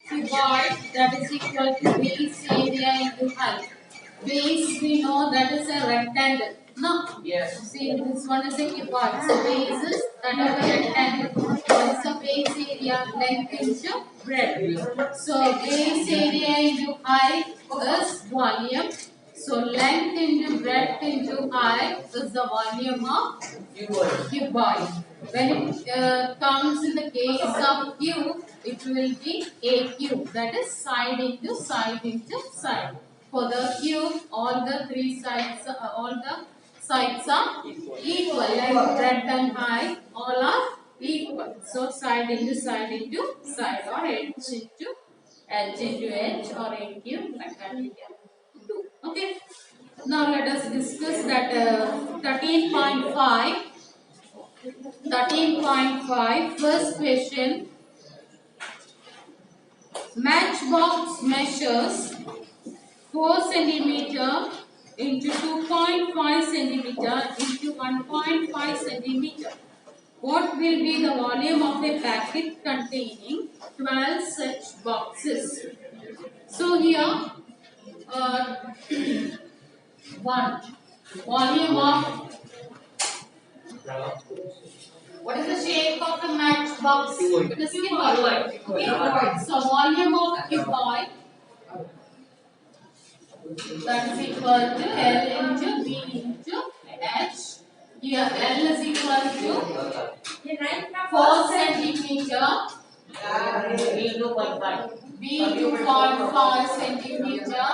cuboid, that is equal to base area into height. Base we know that is a rectangle. No? Yes. See, this one is a cuboid. So base is that of a rectangle. What is the base area? Length into breadth. So base area into height is volume. So length into breadth into height is the volume of cuboid. When it comes in the case of cube, it will be a cube. That is side into side into side. For the cube, all the three sides, all the sides are equal. Length, breadth, and height, all are equal. So side into side or edge into edge, or a cube like that we can do. Okay. Now let us discuss that 13.5. 13.5. First question. Matchbox measures 4 centimeter into 2.5 centimeter into 1.5 centimeter. What will be the volume of a packet containing 12 such boxes? So here, one volume of, what is the shape of the matchbox? It is cuboid. Okay. So volume of cuboid, that is equal to L into B into H. Here L is equal to 4 centimeter. B 2.5 centimeter.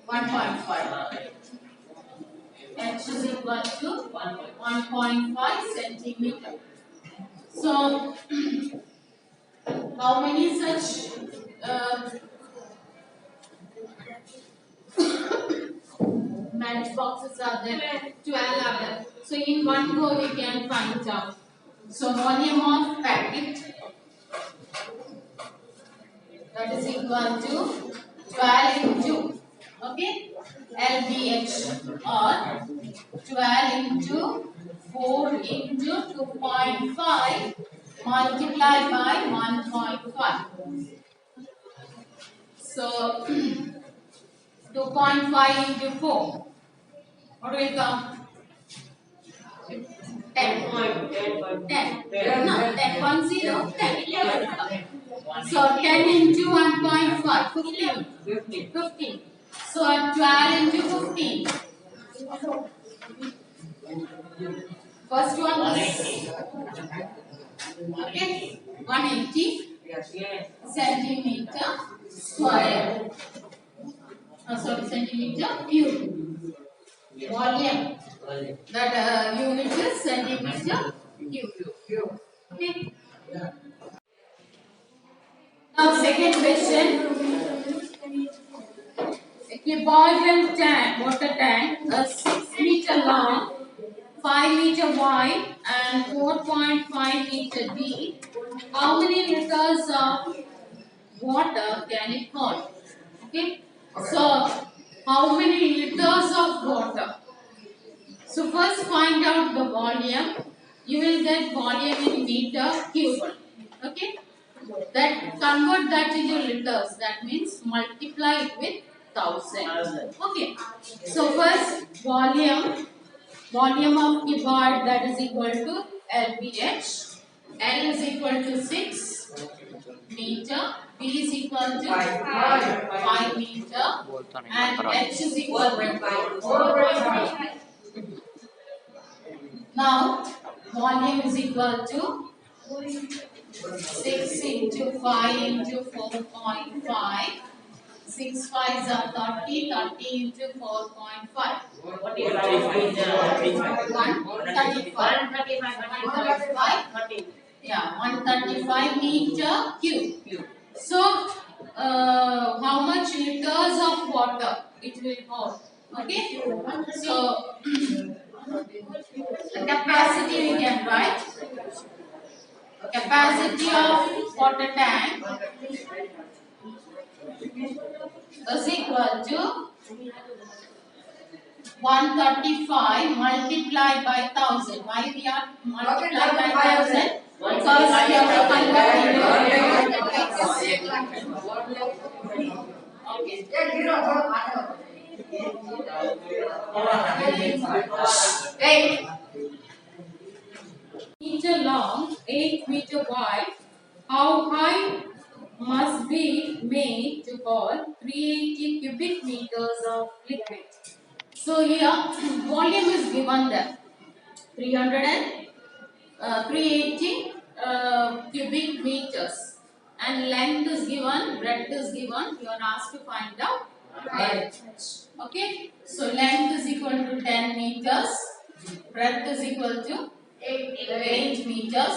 1.5. H is equal to 1.5 centimeter. So, how many such matchboxes are there? 12 are there. So, in one go we can find out. So, volume of packet, that is equal to 12 into, okay, LBH, or 12 into 4 into 2.5 multiplied by 1.5. So 2.5 into 4. What will come? 10. No, 10.0. 10. So 10 into 1.5. 15. 15. So 12 into 15. First one is, okay, 180 centimeter square. Sorry, centimeter cube. Volume. That unit is centimeter cube. Okay. Now second question. A cuboidal tank, water tank, 6 meter long, 5 meter wide, and 4.5 meter deep. How many liters of water can it hold? Okay. So, how many liters of water? So, first find out the volume. You will get volume in meter cube. Okay. That convert that into liters. That means multiply it with 1000. Okay. So, first volume of cuboid, that is equal to LBH. L is equal to 6 meter. B is equal to 5 meter. And H is equal to 4. Now, volume is equal to 6 into 5 into 4.5. 6 5s are 30. 30 into 4.5. What is 135? 135. Yeah, 135 meter cube. So, how much liters of water it will hold? Okay. So, the capacity we can write. Capacity of water tank is equal to 135 multiplied by 1000. Why we are multiplied by 1000? Because we have to convert how high must be made to hold 380 cubic meters of liquid? So here volume is given there 380 cubic meters, and length is given, breadth is given. You are asked to find out h. Okay, so length is equal to 10 meters, breadth is equal to 8 meters.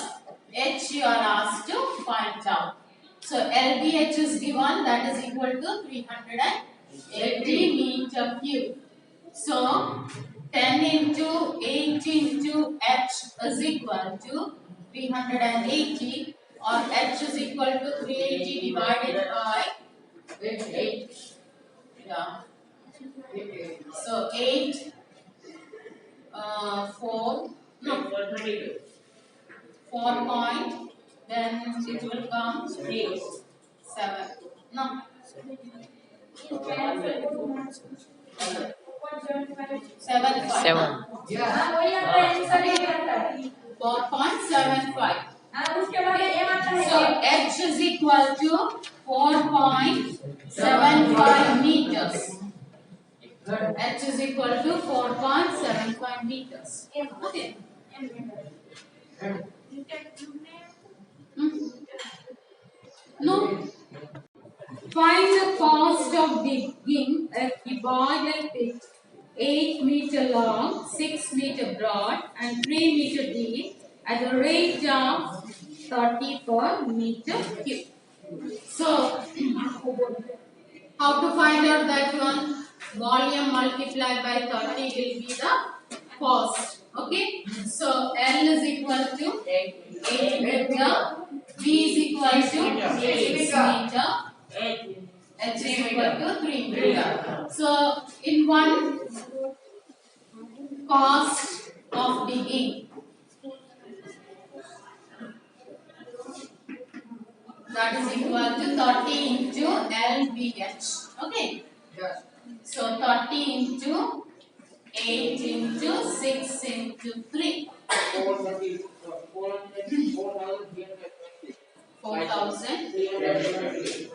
H you are asked to find out. So LBH is given, that is equal to 380 meter cube. So 10 into 8 into H is equal to 380, or H is equal to 380 divided by 8. Yeah. So 8, 4, no, 4 point, then it will come 8, 7, no. 7, 5. 4.75. So H is equal to 4.75 meters. H is equal to 4.75 meters. Okay. No. Find the cost of digging a cuboidal pit 8 meter long, 6 meter broad, and 3 meter deep at the rate of 30 per meter cube. So, how to find out that one? Volume multiplied by 30 will be the cost. Okay? So, L is equal to 8 meter, V is equal to 6 meter, H is equal to 3 meter. So, in one cost of digging, that is equal to 30 into LBH. Okay? So, 30 into 8 into 6 into 3. 4,320.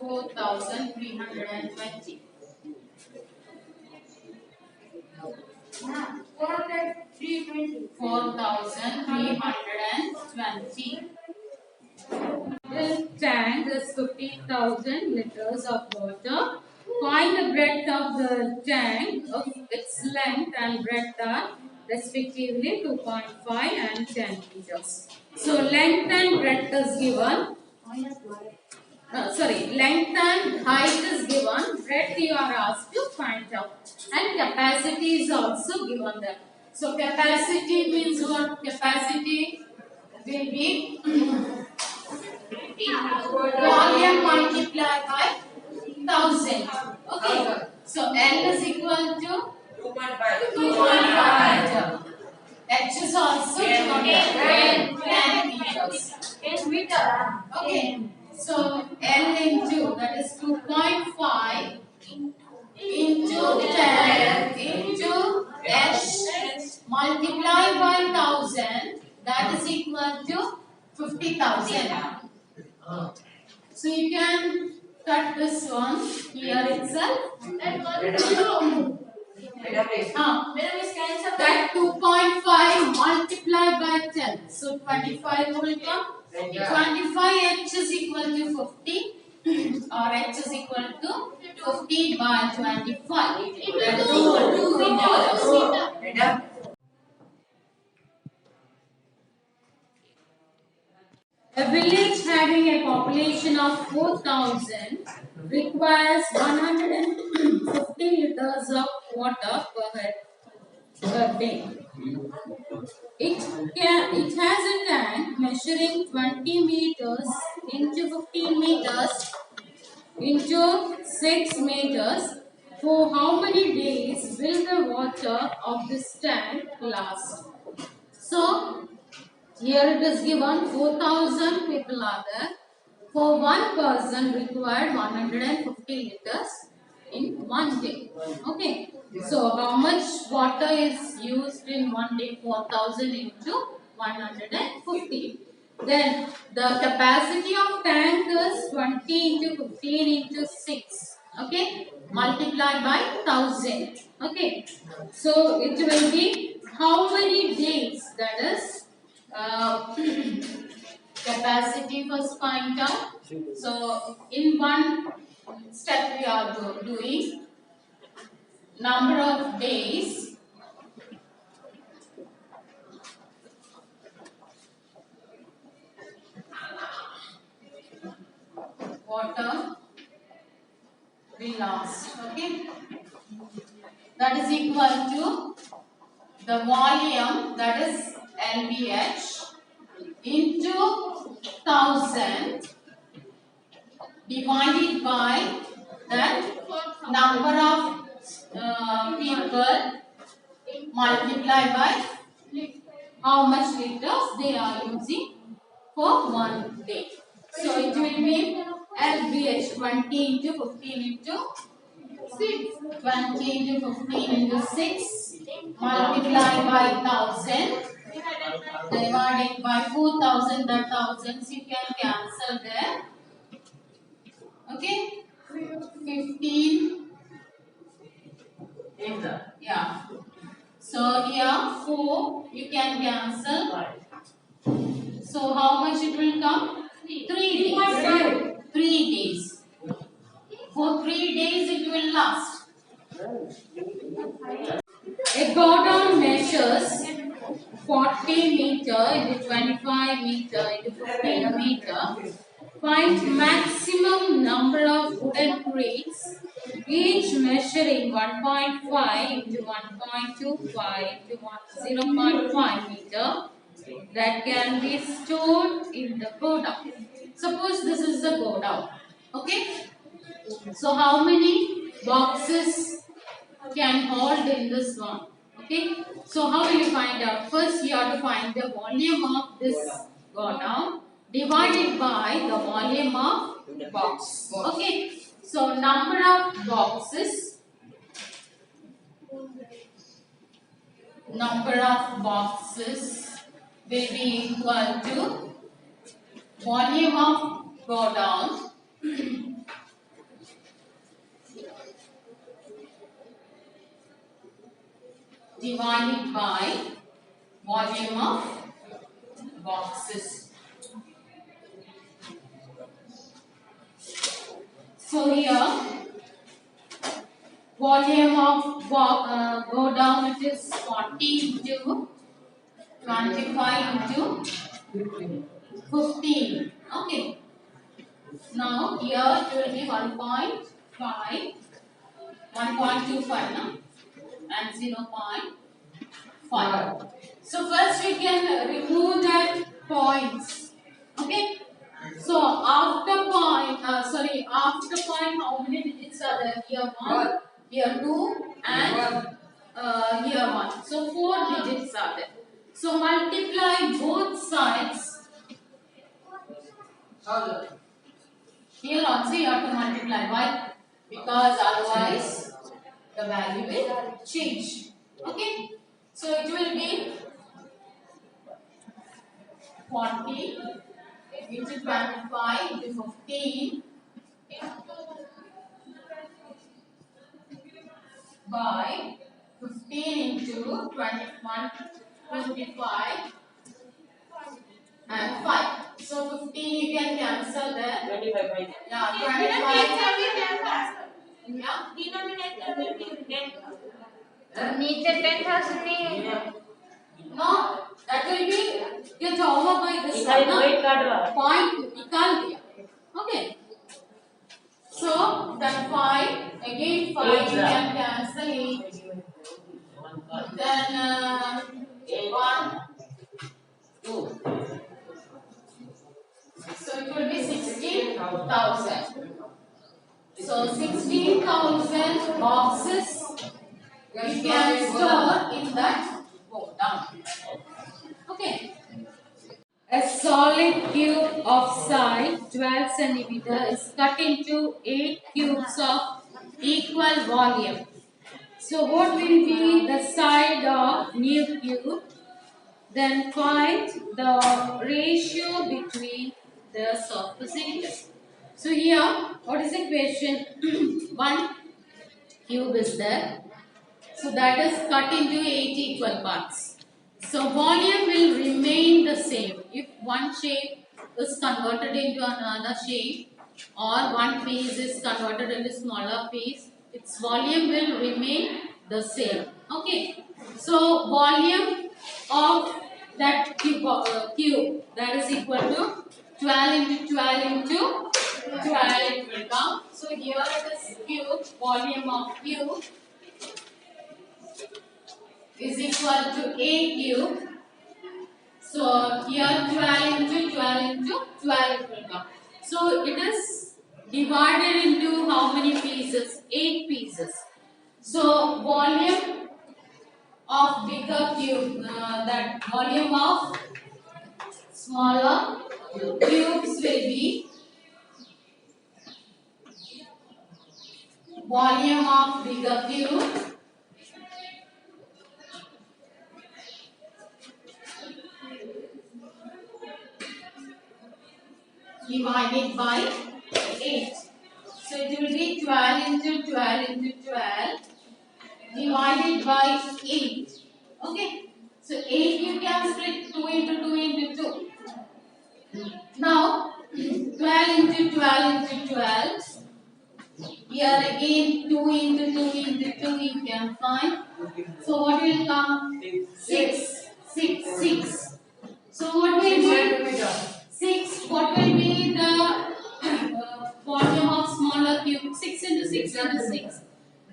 4,320. This tank is 15,000 liters of water. Find the breadth of the tank. Of its length and breadth are respectively 2.5 and 10 meters. So length and breadth is given. Length and height is given. Breadth you are asked to find out. And capacity is also given there. So capacity means what? Capacity will be volume multiplied by 1000. Okay. So L is equal to 2.5. H is also 10 meters. Okay. So L into, that is 2.5 into 10 into H multiplied by 1000, that is equal to 50,000. So you can cut this one here itself. That 2.5 multiplied by 10. So 25 will come. 25 H is equal to 50, or H is equal to 50 by 25. That is equal to 2 meters. A village having a population of 4,000 requires 150 liters of water per day. It has a tank measuring 20 meters into 15 meters into 6 meters. For how many days will the water of this tank last? So, here it is given 4,000 people are there. For one person required 150 liters in one day. Okay. So how much water is used in one day? 4,000 into 150. Then the capacity of tank is 20 into 15 into 6. Okay, multiplied by 1000. Okay, so it will be how many days? That is capacity first find out. So in one step we are doing number of days. Water we lost. Okay, that is equal to the volume, that is LBH, into 1000 divided by the number of people multiplied by how much liters they are using for one day. So it will be LBH 20 into 15 into 6. 20 into 15 into 6 multiplied by 1000 divided by 4000. The thousands you can cancel there. Okay, 15. Yeah. So here 4 you can cancel. So how much it will come? 3 days. 3 days. For 3 days it will last. A go down measures 40 meter into 25 meter into 15 meter. Find maximum number of wooden crates, each measuring 1.5 into 1.25 into 0.5 meter, that can be stored in the go down. Suppose this is the go down. Okay. So how many boxes can hold in this one? Okay. So how will you find out? First you have to find the volume of this go down divided by the volume of box. Okay. So number of boxes will be equal to volume of go down divided by volume of boxes. So here volume of go down, it is 40 into 25 into 15. Okay. Now here it will be 1.5, 1.25 no? And 0.5. So first we can remove that points. Okay. So after point, after point, how many digits are there? Here 1, here 2, and here 1. So 4 digits are there. So multiply both sides. Here also you have to multiply. Why? Because otherwise the value will change. Okay. So it will be 40 into 25 into 15 by 15 into 21, 25 and 5. So 15 you can cancel there. 25. Yeah, 25. Yeah. Neither 10,000. No, that will be get over by this point. Okay. So that 5 again 5 you can cancel it. Then 1, 2. So it will be 16,000. So 16,000 boxes you can store in that go down. Okay. A solid cube of size 12 cm is cut into 8 cubes of equal volume. So what will be the side of new cube? Then find the ratio between the surface areas. So here, what is the question? One cube is there. So that is cut into 8 equal parts. So volume will remain the same. If one shape is converted into another shape or one piece is converted into smaller piece, its volume will remain the same. Okay. So volume of that cube that is equal to 12 into 12 into 12 it will come. So here this cube, volume of cube is equal to 8 cube. So here 12 into 12 into 12 will come. So it is divided into how many pieces? 8 pieces. So volume of bigger cube, that volume of smaller cubes will be volume of bigger cube divided by 8. So it will be 12 into 12 into 12 divided by 8. Okay. So 8 you can split 2 into 2 into 2. Now 12 into 12 into 12. Here again 2 into 2 into 2 you can find. So what will come? 6. 6. 6. So what will be 6? What will be the volume of smaller cube? 6 into 6 into 6.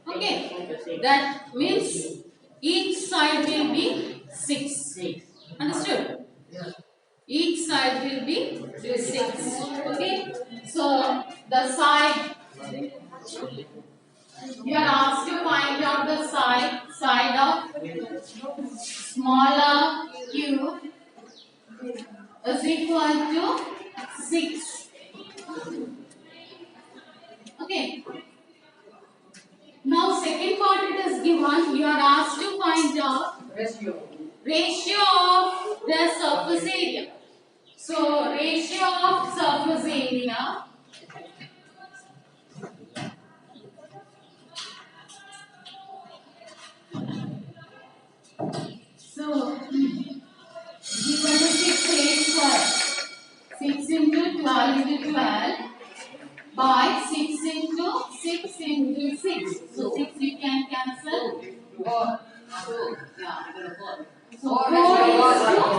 Okay. That means each side will be 6. Understood? Each side will be 6. Okay. So the side, you are asked to find out the side of smaller cube is equal to 6. Okay. Now second part it is given. You are asked to find out ratio of the surface area. So ratio of surface area so given is 6 square. 6 into 12 into 12 by 6 into 6 into 6. So 6 you can cancel. So 4 is to